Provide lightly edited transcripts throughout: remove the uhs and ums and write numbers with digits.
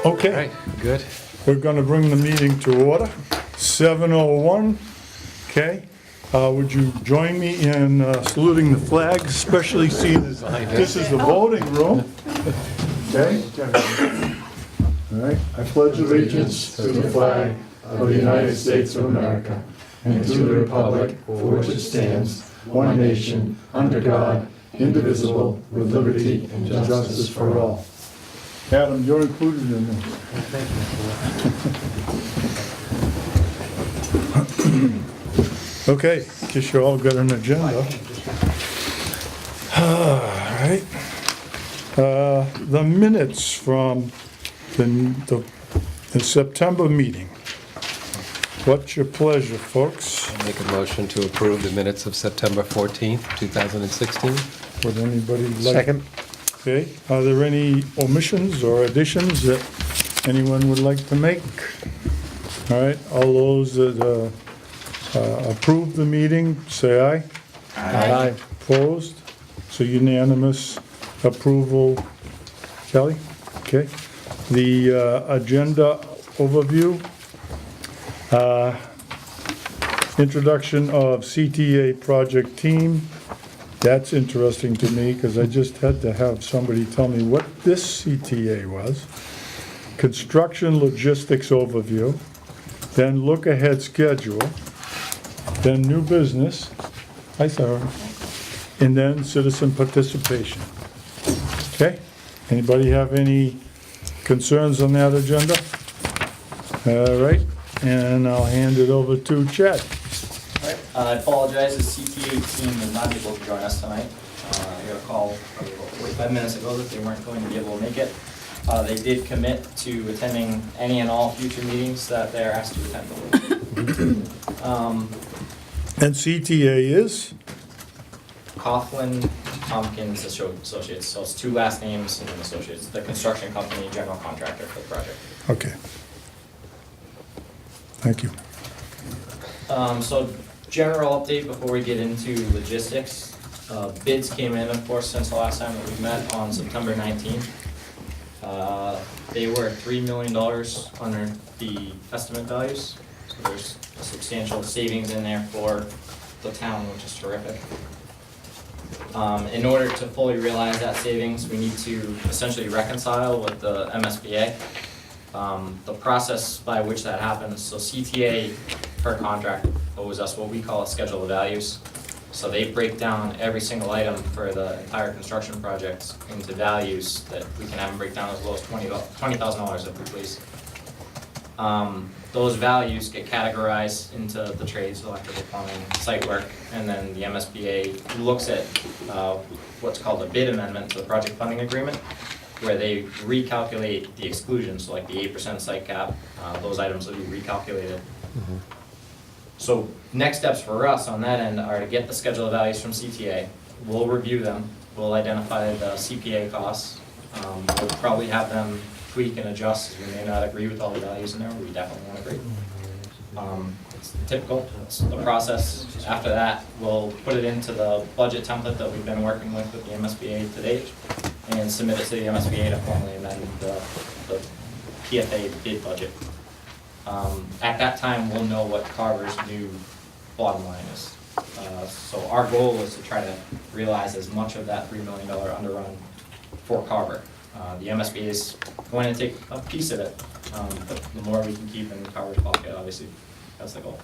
All Okay, right, good. we're gonna bring the meeting to order, 7:01, okay? Would you join me in saluting the flag, especially seeing as this is the voting room? Okay? All right, I pledge allegiance to the flag of the United States of America and to the republic for which it stands, one nation, under God, indivisible, with liberty and justice for all. Adam, you're included in this. Okay, guess you all got an agenda. All right. The minutes from the September meeting. What's your pleasure, folks? I'll make a motion to approve the minutes of September 14th, 2016. Would anybody like? Second. Okay, are there any omissions or additions that anyone would like to make? All right, all those that approve the meeting, say aye. Aye. Opposed? So unanimous approval. Kelly? Okay. The agenda overview. Introduction of CTA project team. That's interesting to me because I just had to have somebody tell me what this CTA was. Construction logistics overview, then look ahead schedule, then new business, hi Sarah, and then citizen participation. Okay, anybody have any concerns on that agenda? All right, and I'll hand it over to Chad. I apologize, the CTA team is not able to join us tonight. I got a call probably about 45 minutes ago that they weren't going to be able to make it. They did commit to attending any and all future meetings that they're asked to attend. And CTA is? Coughlin Tompkins Associates, so it's two last names and then associates, the construction company, general contractor for the project. Okay. Thank you. So general update before we get into logistics. Bids came in, of course, since the last time that we met on September 19th. They were $3 million under the estimate values. So there's a substantial savings in there for the town, which is terrific. In order to fully realize that savings, we need to essentially reconcile with the MSBA. The process by which that happens, so CTA per contract owes us what we call a schedule of values. So they break down every single item for the entire construction project into values that we can have them break down as low as $20,000 if we please. Those values get categorized into the trades, electrical, plumbing, site work, and then the MSBA looks at what's called a bid amendment to the project funding agreement, where they recalculate the exclusions, so like the 8% site cap, those items will be recalculated. So next steps for us on that end are to get the schedule of values from CTA. We'll review them, we'll identify the CPA costs. We'll probably have them tweak and adjust, as we may not agree with all the values in there, we definitely won't agree. It's typical, it's the process. After that, we'll put it into the budget template that we've been working with the MSBA to date, and submit it to the MSBA to formally amend the PFA bid budget. At that time, we'll know what Carver's new bottom line is. So our goal is to try to realize as much of that $3 million underrun for Carver. The MSBA is going to take a piece of it, but the more we can keep in Carver's pocket, obviously, that's the goal.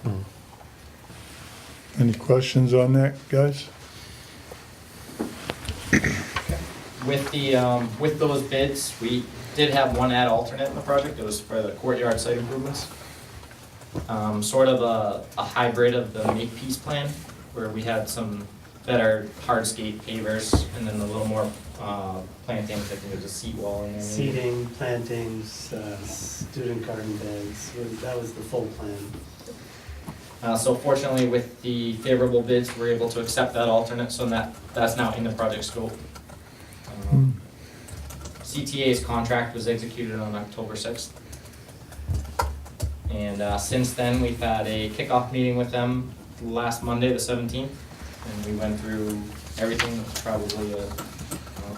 Any questions on that, guys? With those bids, we did have one ad alternate in the project. It was for the courtyard site improvements. Sort of a hybrid of the Makepeace plan, where we had some better hardscape pavers and then a little more plantings. I think there's a seat wall in there. maybe. Seating, plantings, student garden beds, that was the full plan. So fortunately, with the favorable bids, we're able to accept that alternate, so that's now in the project scope. CTA's contract was executed on October 6th. And since then, we've had a kickoff meeting with them last Monday, the 17th. And we went through everything. It was probably a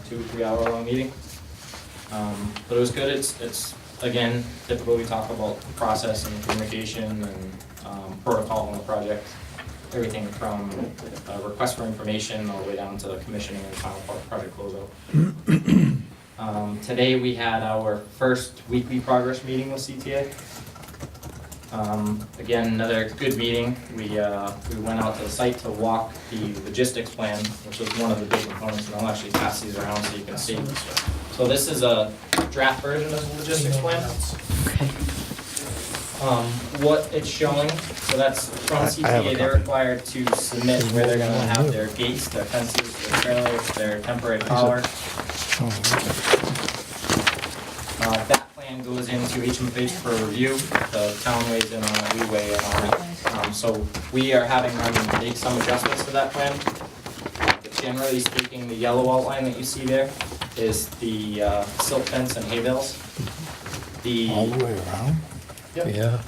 2-3 hour long meeting. But it was good. It's again, typically we talk about process and communication and protocol on the project. Everything from request for information all the way down to commissioning and final project closeout. Today we had our first weekly progress meeting with CTA. Again, another good meeting. We went out to the site to walk the logistics plan, which was one of the big components, and I'll actually pass these around so you can see. So this is a draft version of the logistics plan. Okay. What it's showing, so that's from CTA, they're required to submit where they're gonna have their gates, their fences, their trailers, their temporary power. That plan goes into HMFH for review, the town weighs in on it, we weigh in on it. So we are having them make some adjustments to that plan. But generally speaking, the yellow outline that you see there is the silt fence and hay bales. All the way around? Yep. Yeah.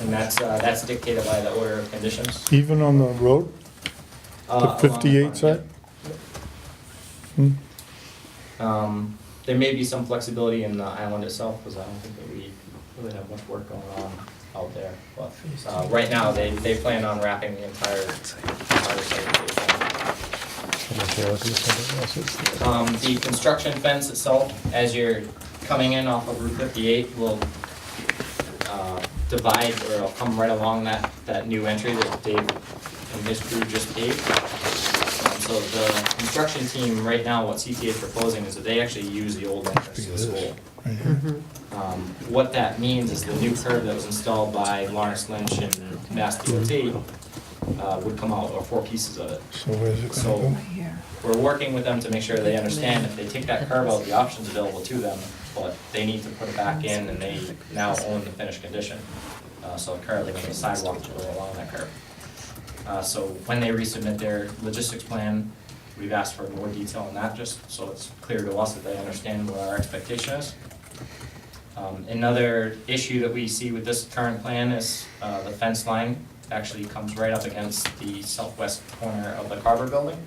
And that's dictated by the order of conditions. Even on the road, the Along 58 front, side? There may be some flexibility in the island itself, because I don't think that we really have much work going on out there. But right now, they plan on wrapping the entire site. The construction fence itself, as you're coming in off of Route 58, will divide, or it'll come right along that new entry that Dave and his crew just paved. So the construction team, right now, what CTA is proposing is that they actually use the old entrance to the school. What that means is the new curb that was installed by Lawrence Lynch and Mass DOT would come out, or 4 pieces of it. So where's it So gonna go? we're working with them to make sure they understand if they take that curb out, the option's available to them, but they need to put it back in, and they now own the finished condition. So currently we have a sidewalk to go along that curb. So when they resubmit their logistics plan, we've asked for more detail on that, just so it's clear to us that they understand what our expectation is. Another issue that we see with this current plan is the fence line actually comes right up against the southwest corner of the Carver building.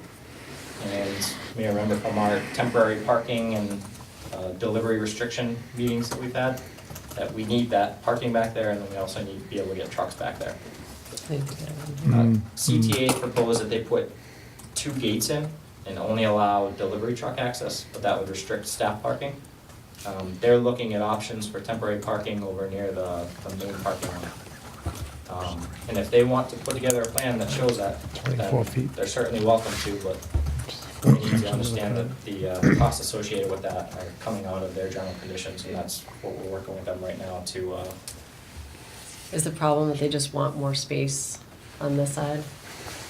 And you may remember from our temporary parking and delivery restriction meetings that we've had, that we need that parking back there, and then we also need to be able to get trucks back there. CTA proposed that they put 2 gates in and only allow delivery truck access, but that would restrict staff parking. They're looking at options for temporary parking over near the main parking lot. And if they want to put together a plan that shows that, 24 feet. they're certainly welcome to, but they need to understand that the costs associated with that are coming out of their general conditions, and that's what we're working with them right now to, Is the problem that they just want more space on this side?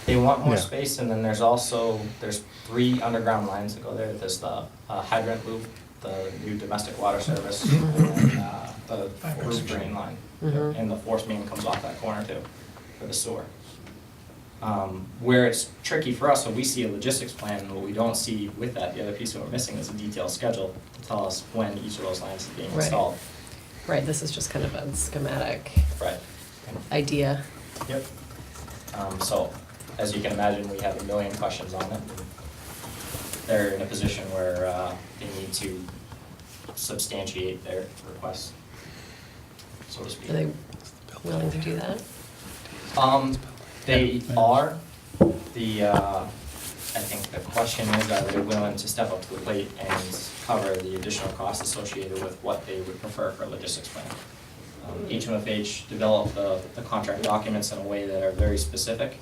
they want more Yeah. space, and then there's 3 underground lines that go there. There's the hydrant loop, the new domestic water service, and then the roof drain line. Mhm. And the force main comes off that corner too, for the sewer. Where it's tricky for us, when we see a logistics plan, what we don't see with that, the other piece that we're missing is a detailed schedule to tell us when each of those lines is being Right. installed. Right, this is just kind of a schematic Right. idea. Yep. So, as you can imagine, we have a million questions on it. They're in a position where they need to substantiate their requests, so to speak. Are they willing to do that? They are. I think the question is, are they willing to step up to the plate and cover the additional costs associated with what they would prefer for a logistics plan? HMFH developed the contract documents in a way that are very specific.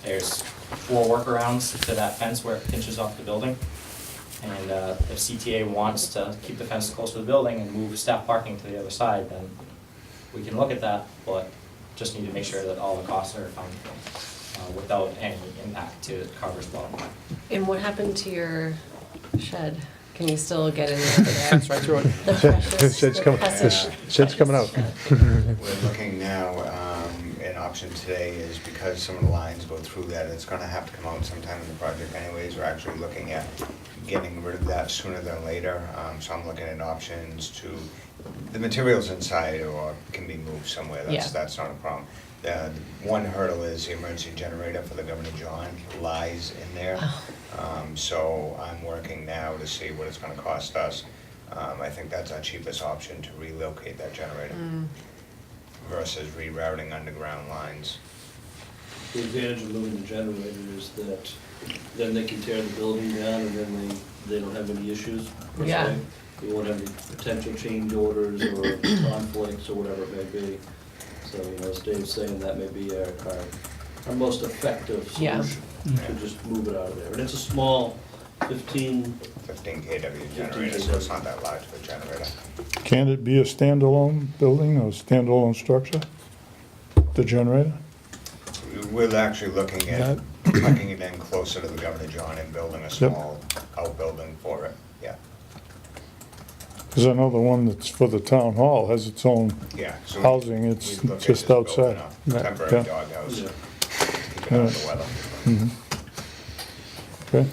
There's 4 workarounds to that fence where it pinches off the building. And if CTA wants to keep the fence close to the building and move staff parking to the other side, then we can look at that, but just need to make sure that all the costs are accounted for without any impact to Carver's bottom line. And what happened to your shed? Can you still get in there? Right through it. The precious, Shed's the coming, precious- shed's coming out. We're looking now, an option today is because some of the lines go through that, it's gonna have to come out sometime in the project anyways. We're actually looking at getting rid of that sooner than later. So I'm looking at options to, the materials inside or can be moved somewhere, Yeah. that's not a problem. The one hurdle is the emergency generator for the Governor John lies in there. Oh. So I'm working now to see what it's gonna cost us. I think that's our cheapest option to relocate that generator versus rerouting underground lines. The advantage of moving the generator is that then they can tear the building down and then they don't have any issues per Yeah. se. You won't have any potential change orders or conflicts or whatever it may be. So, as Dave's saying, that may be our most effective Yeah. solution, to just move it out of there. And it's a small 15 15 kW generator, so it's not that large of a generator. Can it be a standalone building or standalone structure? The generator? We're actually looking at tucking it in closer to the Governor John and building a small outbuilding for it, yeah. Because I know the one that's for the town hall has its own Yeah. So housing, it's we'd look at just building outside. a temporary Yeah. doghouse, Yeah. keep it out of the weather. Okay.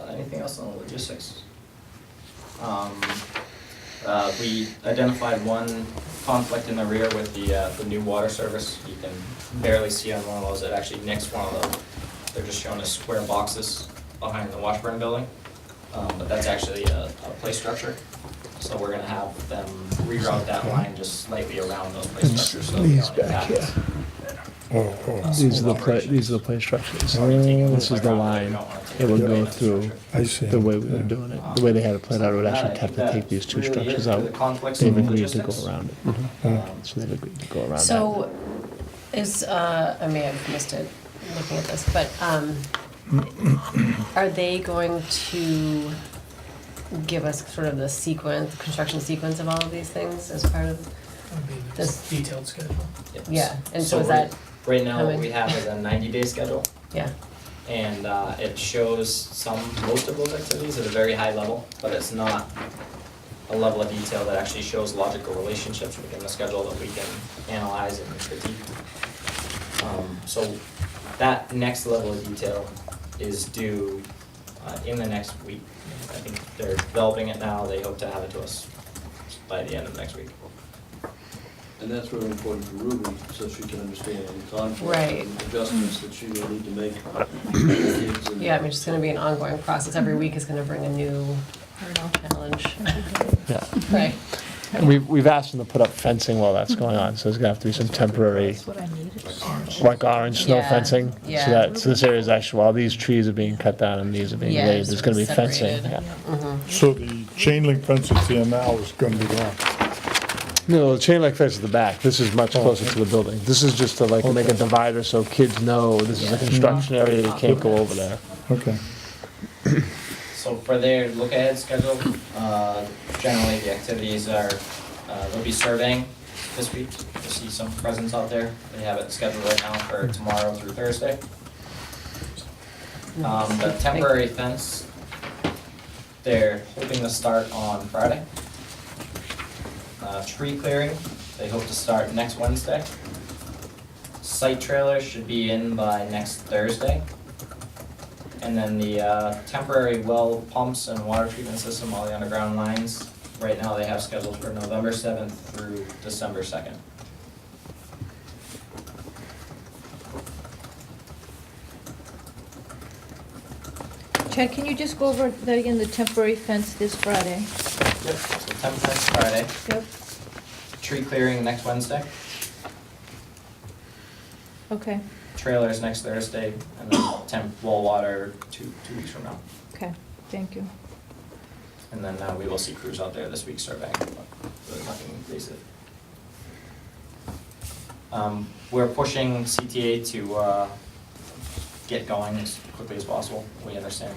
Anything else on the logistics? We identified one conflict in the rear with the new water service. You can barely see on one of those, it actually nicks one of those. They're just showing us square boxes behind the Washburn building. But that's actually a play structure. So we're gonna have them reroute that line just slightly around those play structures, so we don't impact it. These are the play structures. Already taken This is the over, we line. don't wanna take It would over go that through structure. I see. the way we were doing it. The way they had it played out, it would actually have to take these two Really structures is out. the conflicts They've and agreed to go logistics. around it. So they've agreed to go around that. So, is, I may have missed it looking at this, but, are they going to give us sort of the sequence, construction sequence of all of these things as part of, This- Detailed schedule. yeah, and so is right- that, Right now, what coming? we have is a 90-day schedule, yeah, and it shows most of those activities at a very high level, but it's not a level of detail that actually shows logical relationships within the schedule that we can analyze and critique. So that next level of detail is due in the next week. I think they're developing it now, they hope to have it to us by the end of next week. And that's really important for Ruby, so she can understand any conflicts Right. and adjustments that she will need to make. yeah, I mean, it's gonna be an ongoing process, every week is gonna bring a new challenge. Yeah. Right, And we've asked them to put up fencing while that's going on, so there's gonna have to be some temporary, like orange snow Yeah, fencing. yeah. So this area is actually, while these trees are being cut down and these are being Yeah, laid, it's there's gonna be sort of fencing. separated. Yeah. So the chain link fence that's there now is gonna be gone. No, the chain link fence is the back. This is much closer to the building. This is just to like make a divider so kids know this is a construction area, they can't go over there. Okay. So for their look-ahead schedule, generally the activities are, they'll be surveying this week. You'll see some presents out there. They have it scheduled right now for tomorrow through Thursday. The temporary fence, they're hoping to start on Friday. Tree clearing, they hope to start next Wednesday. Site trailer should be in by next Thursday. And then the temporary well pumps and water treatment system, all the underground lines, right now they have scheduled for November 7th through December 2nd. Chad, can you just go over that again, the temporary fence this Friday? Yep. So temp fence Friday, Yep. tree clearing next Wednesday, Okay, trailers next Thursday, and then temp well water two weeks from now. okay, thank you. And then we will see crews out there this week surveying, but really nothing invasive. We're pushing CTA to get going as quickly as possible. We understand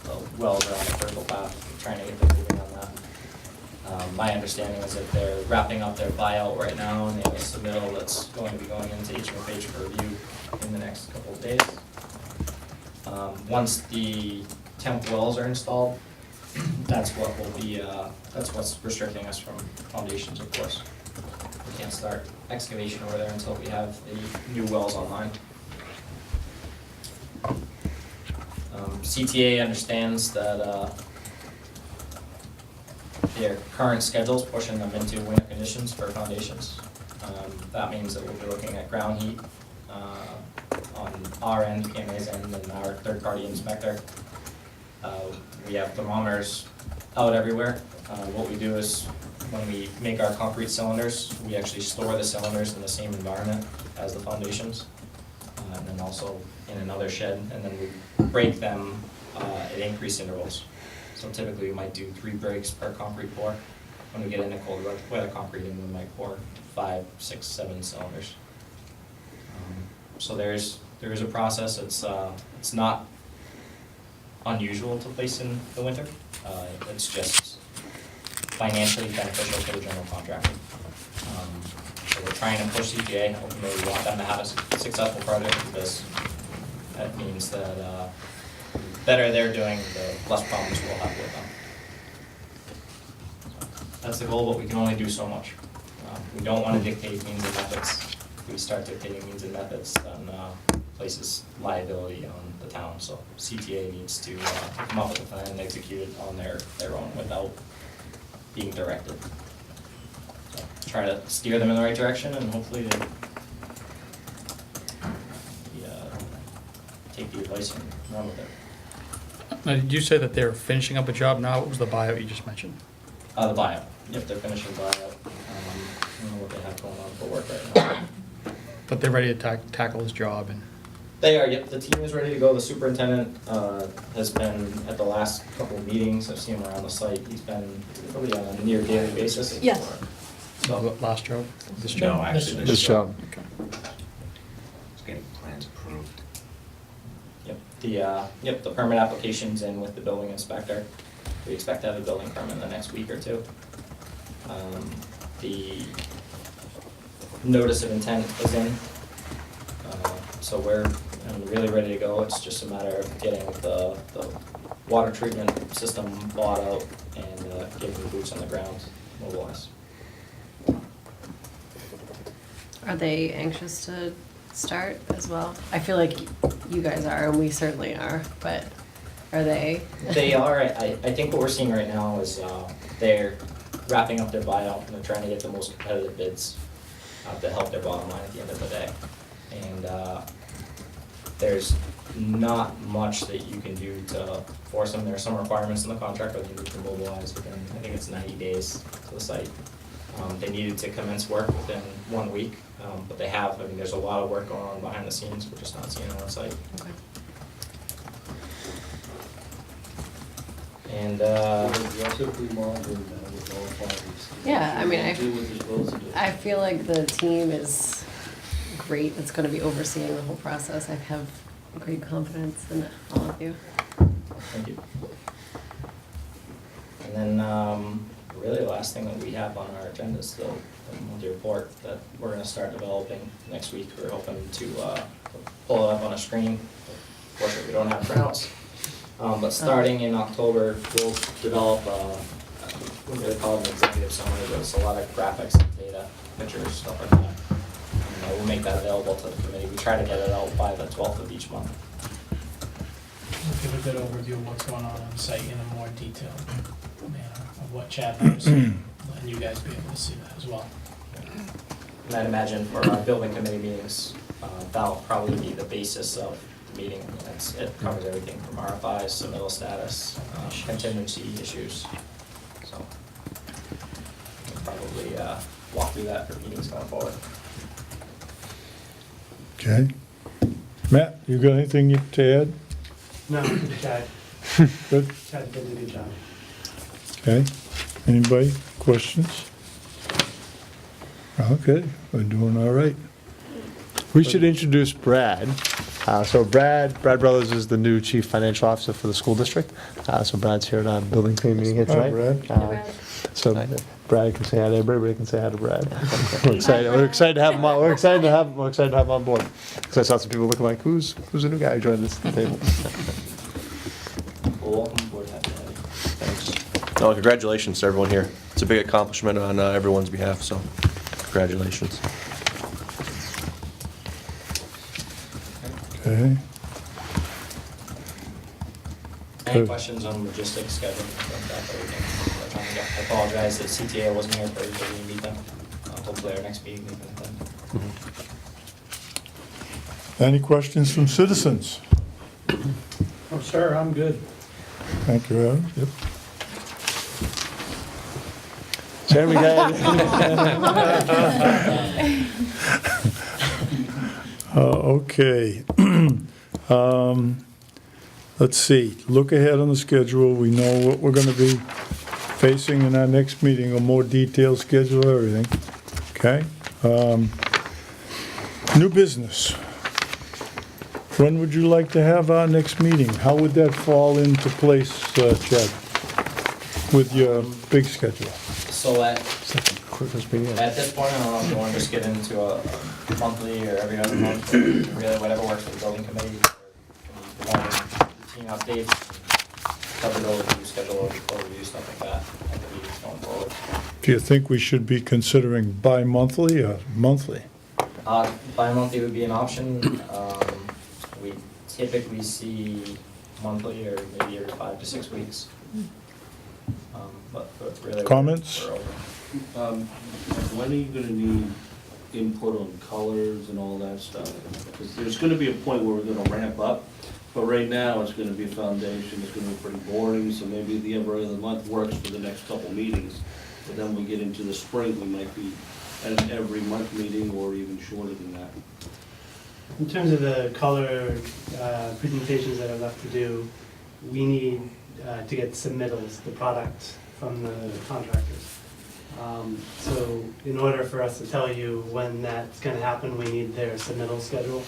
the wells are on a critical path, we're trying to get them moving on that. My understanding is that they're wrapping up their buyout right now, and they have a submittal that's going to be going into HMFH for review in the next couple of days. Once the temp wells are installed, that's what will be, that's what's restricting us from foundations, of course. We can't start excavation over there until we have the new wells online. CTA understands that their current schedule's pushing them into winter conditions for foundations. That means that we'll be looking at ground heat on our end, PMA's end, and our third-party inspector. We have thermometers out everywhere. What we do is, when we make our concrete cylinders, we actually store the cylinders in the same environment as the foundations, and then also in another shed, and then we break them at increased intervals. So typically, we might do 3 breaks per concrete pour. When we get into cold weather concreting, we might pour 5, 6, 7 cylinders. So there is a process. It's not unusual to place in the winter. It's just financially beneficial for the general contractor. So we're trying to push CPA. Ultimately, we want them to have a successful project, because that means that the better they're doing, the less problems we'll have with them. That's the goal, but we can only do so much. We don't want to dictate means and methods. If we start dictating means and methods, then places liability on the town. So CTA needs to come up with a plan and execute it on their own without being directed. So try to steer them in the right direction, and hopefully they take the advice and run with it. Now, did you say that they're finishing up a job now? What was the buyout you just mentioned? The buyout. Yep, they're finishing buyout. I don't know what they have going on for work right now. But they're ready to tackle his job and... They are, yep, the team is ready to go. The superintendent has been at the last couple of meetings. I've seen him around the site. He's been really on a near daily basis. Yes. So, last job? This job? No, actually, This job. Okay. It's getting plans approved. Yep, the permit application's in with the building inspector. We expect to have a building permit in the next week or two. The notice of intent is in. So we're really ready to go. It's just a matter of getting the water treatment system bought out and getting the boots on the ground mobilized. Are they anxious to start as well? I feel like you guys are, and we certainly are, but are they? They are. I think what we're seeing right now is they're wrapping up their buyout, and they're trying to get the most competitive bids to help their bottom line at the end of the day. And there's not much that you can do to force them. There are some requirements in the contract that they need to mobilize within, I think it's 90 days to the site. They needed to commence work within 1 week, but they have. I mean, there's a lot of work going on behind the scenes. We're just not seeing it on site. Okay. And Aggressively monitoring that with all parties. Yeah, I mean, Do what you're supposed to do. I feel like the team is great that's going to be overseeing the whole process. I have great confidence in all of you. thank you. And then really the last thing that we have on our agenda is the monthly report that we're going to start developing next week. We're hoping to pull it up on a screen. Fortunately, we don't have printouts. But starting in October, we'll develop we're going to call it an executive summary, but it's a lot of graphics and data, pictures, stuff like that. And we'll make that available to the committee. We try to get it out by the 12th of each month. We'll give a good overview of what's going on site in a more detailed manner of what Chad knows, and you guys be able to see that as well. And I'd imagine for our building committee meetings, that'll probably be the basis of the meeting. It covers everything from RFIs, submittal status, contingency issues. So we'll probably walk through that for meetings going forward. Okay. Matt, you got anything to add? No, Chad Good? did a good job. Okay. Anybody? Questions? Okay, we're doing all right. We should introduce Brad. So Brad Brothers is the new chief financial officer for the school district. So Brad's here at our building committee meeting here Hi, tonight. Brad. So Brad can say hi to everybody can say hi to Brad. We're excited to have him on. We're excited to have him on board. Because I saw some people looking like, who's the new guy who joined this table? Well, welcome aboard, Happy Friday. Thanks. No, congratulations to everyone here. It's a big accomplishment on everyone's behalf, so congratulations. Okay. Any Good. questions on logistics, schedule, stuff like that we can touch on? I apologize that CTA wasn't here for everybody to meet them. Hopefully our next meeting we can attend. Any questions from citizens? Oh, sir, I'm good. Thank you, Adam. Yep. Jeremy had, Okay. Let's see, look ahead on the schedule. We know what we're gonna be facing in our next meeting, a more detailed schedule, everything. Okay? New business. When would you like to have our next meeting? How would that fall into place, Chad, with your big schedule? So quickest meeting ever. at this point, I don't know if you want to just get into a monthly or every other month, or really whatever works for the building committee. Or routine updates, cover overview, schedule overview, stuff like that, at the meetings going forward. Do you think we should be considering bi-monthly or monthly? Bi-monthly would be an option. We typically see monthly or maybe every 5 to 6 weeks. But really. Comments? we're open. When are you gonna need input on colors and all that stuff? Because there's gonna be a point where we're gonna ramp up, but right now, it's gonna be a foundation, it's gonna be pretty boring, so maybe the every other month works for the next couple meetings. But then we get into the spring, we might be at an every month meeting or even shorter than that. In terms of the color presentations that are left to do, we need to get submittals, the product from the contractors. So in order for us to tell you when that's gonna happen, we need their submittal schedule.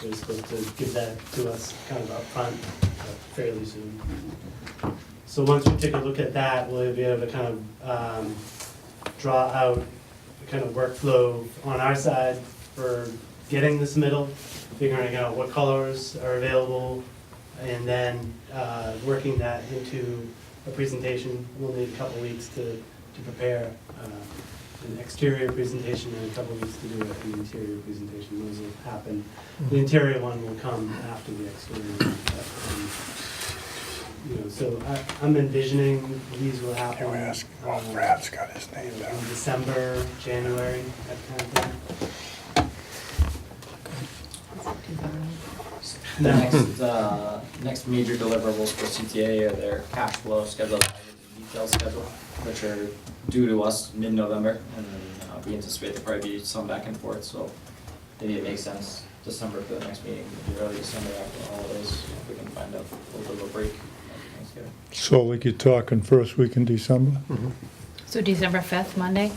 They're supposed to give that to us kind of upfront fairly soon. So once we take a look at that, we'll be able to kind of draw out the kind of workflow on our side for getting the submittal, figuring out what colors are available, and then working that into a presentation. We'll need a couple weeks to prepare an exterior presentation and a couple weeks to do an interior presentation. Those will happen. The interior one will come after the exterior one. So I'm envisioning these will happen. Brad's got his name In December, January, that kind of thing. The next major deliverables for CTA are their cash flow schedule, detailed schedule, which are due to us mid-November, and then we anticipate there'll probably be some back and forth, so maybe it makes sense December for the next meeting, maybe early December after the holidays, if we can find a little bit of a break after Thanksgiving. So like you're talking first week in December? So December 5th, Monday?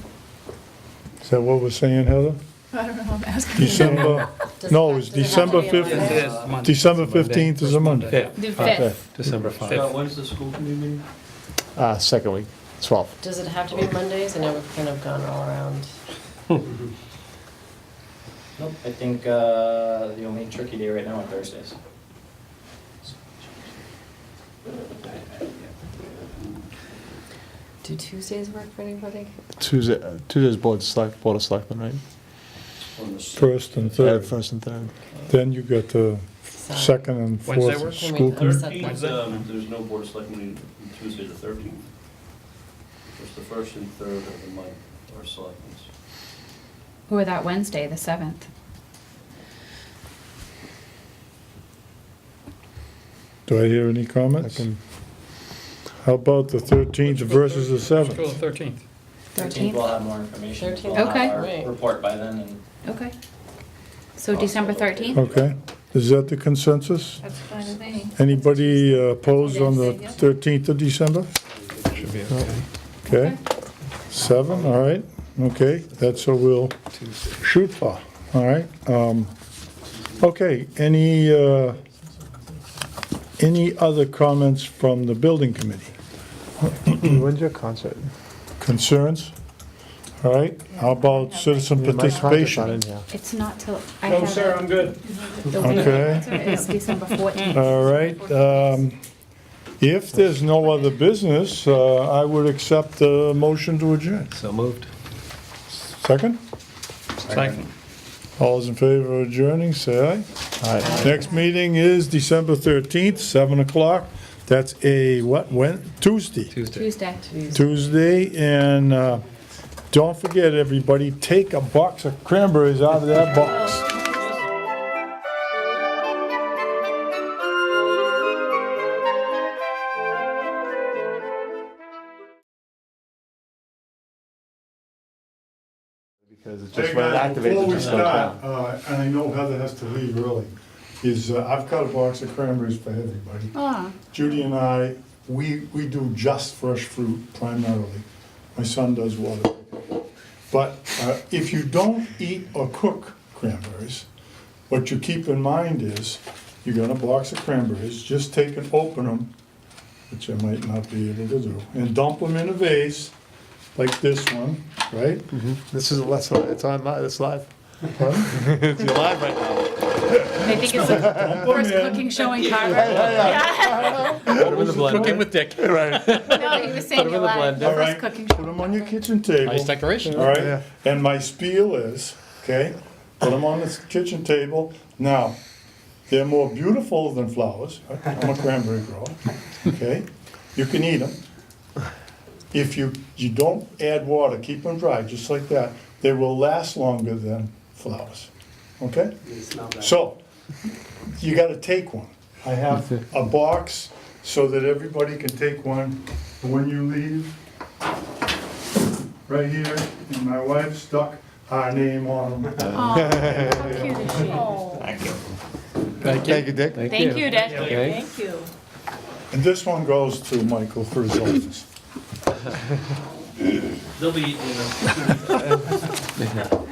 Is that what we're saying, Heather? I don't know, I'm asking. December, no, it's Does it have December to be a Monday? 5th. It is Monday. December 15th is a Monday. The Okay. 5th. December 5th. Scott, when's the school committee meeting? Second week, 12th. Does it have to be Mondays? I know we've kind of gone all around. Nope, I think the only tricky day right now are Thursdays. Do Tuesdays work for anybody? Tuesday's board of selectmen, right? On the First and third. First and third. Then you got the second and Wednesday fourth work? school Can we- committee. 13th, there's no board of selectmen, Tuesday the 13th. It's the first and third of the month, or selectments. Or that Wednesday, the 7th. Do I hear any I comments? can, How about the 13th versus the Let's go 7th? to 13th. 13th, we'll have more information. 13th. We'll have Okay. our Right. report by then, and Okay. So December 13th? Okay, is that the consensus? That's fine with me. Anybody opposed on the Yes. 13th of December? Should be okay. Okay, 7, all right, okay, that's what we'll shoot for, all right? Okay, any other comments from the building committee? when's your concert? Concerns? All right, how about citizen Yeah, my concert's not participation? in here. It's not till, I No, have sir, it. I'm good. Okay. It's December 14th. All right, if there's no other business, I would accept a motion to adjourn. So moved. Second? Second. All those in favor of adjourning, say aye. All right. Next meeting is December 13th, 7 o'clock. That's a, Tuesday. Tuesday. Tuesday, and don't forget, everybody, take a box of cranberries out of that box. because it's Hey just when it guys, activates, before it we just goes start, down. and I know Heather has to leave early, I've got a box of cranberries for everybody. Ah, Judy and I, we do just fresh fruit primarily. My son does water. But if you don't eat or cook cranberries, what you keep in mind is, you got a box of cranberries, just take and open them, which I might not be able to do, and dump them in a vase, like this one, right? This is, it's on live, it's live. Pardon? It's live right now. I think it's the Dump 'em first in. cooking show in Carver. Put them in the blender. Cooking with Dick. Right. No, he was saying Put 'em in it the live, blender. the All first right, cooking put show. them on your kitchen table. Nice decoration. All right, Yeah. and my spiel is, okay, put them on the kitchen table. Now, they're more beautiful than flowers. I'm a cranberry grower, okay? You can eat them. If you don't add water, keep them dry, just like that, they will last longer than flowers, okay? They smell better. So, you gotta take one. I have a box so that everybody can take one when you leave. Right here, and my wife stuck our name on them. Oh, how cute is she? Thank you. Thank you. Thank you, Dick. Thank you, Dick. Okay. Thank you. And this one goes to Michael for his office. They'll be eating them.